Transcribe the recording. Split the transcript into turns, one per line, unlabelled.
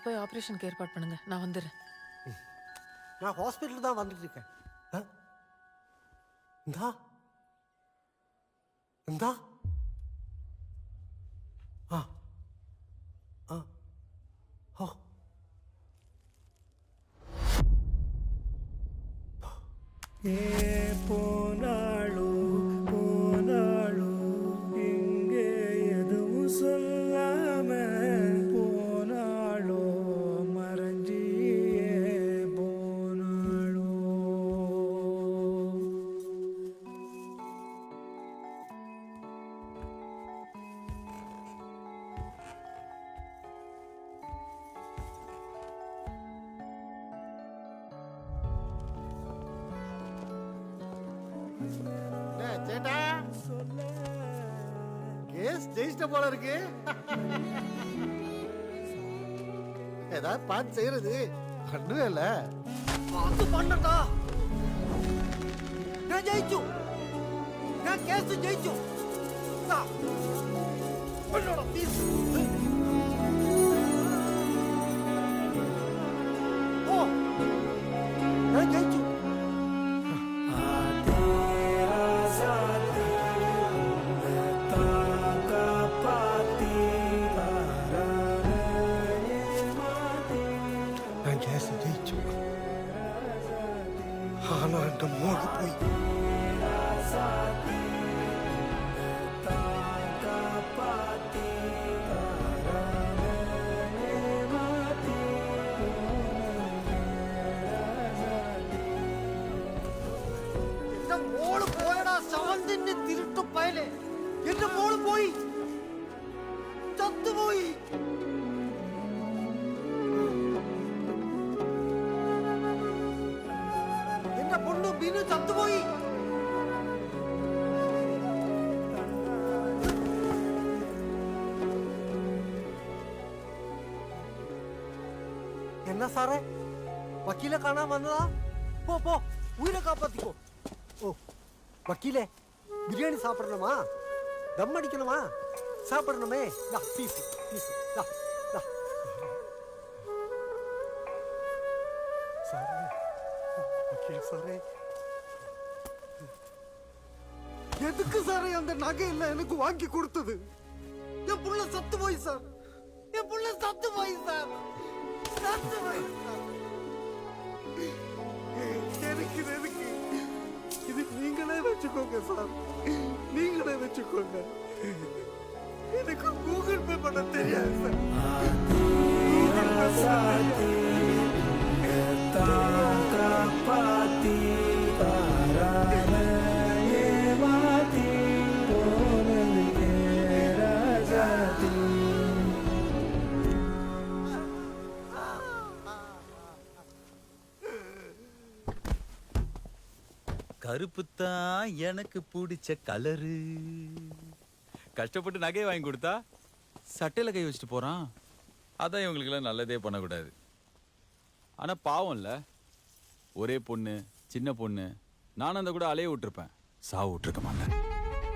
போய் ஆபரேஷனுக்கு ஏற்பாடு பண்ணுங்க, நான் வந்துடுறேன்.
நான் ஹாஸ்பிட்டல் தான் வந்துட்டு இருக்கேன். இந்தா இந்தா ஆ ஆ ஓ
போனாளோ போனாளோ இங்கே எதுவும் சொல்லாம போனாளோ மறைஞ்சியே போனாளோ.
சேட்டா கேஸ் ஜெயிச்சிட்ட போல இருக்கு. ஏதாவது பார்த்து செய்யறது பண்ணுவே இல்ல. பார்த்து பண்ணட்டா. நான் ஜெயிச்சு, நான் கேஸ் ஜெயிச்சு. பண்ணோட பீஸ் ஓ நான் ஜெயிச்சு. ஆனா அந்த மோடு போய் എന്റെ മോള് പോയടാ ശവത്തിന്റെ തിരുട്ടു പയലെ. എന്റെ മോള് പോയി, ചത്തുപോയി. എന്റെ പൊണ്ണു ബിനു ചത്തുപോയി. എന്നാ സാറേ വക്കീലെ കാണാൻ വന്നതാ? പോ പോ ഉയിരെ കാപ്പാത്തിക്കോ. ஓ வக்கீலே, பிரியாணி சாப்பிடணுமா? தம் அடிக்கணுமா? சாப்பிடணுமே. பீஸ் பீஸ் சாரே, வக்கீல் சாரே, எதுக்கு சாரே அந்த நகை இல்லை எனக்கு வாங்கி கொடுத்தது? என் புள்ள சத்து போய் சார், என் புள்ள சத்து போய் சார், சத்து போய் சார். எனக்கு எதுக்கு? இது நீங்களே வச்சுக்கோங்க சார், நீங்களே வச்சுக்கோங்க. எனக்கு கூகுள் பே பண்ண தெரியாது சார்.
கருப்பு தான் எனக்கு பிடிச்ச கலரு. கஷ்டப்பட்டு நகையை வாங்கி கொடுத்தா சட்டையில கை வச்சுட்டு போறான். அதான் இவங்களுக்கெல்லாம் நல்லதே பண்ணக்கூடாது. ஆனா பாவம் இல்ல, ஒரே பொண்ணு, சின்ன பொண்ணு. நானும் அந்த கூட அலைய விட்டுருப்பேன், சாவு விட்டுருக்க மாட்டேன்.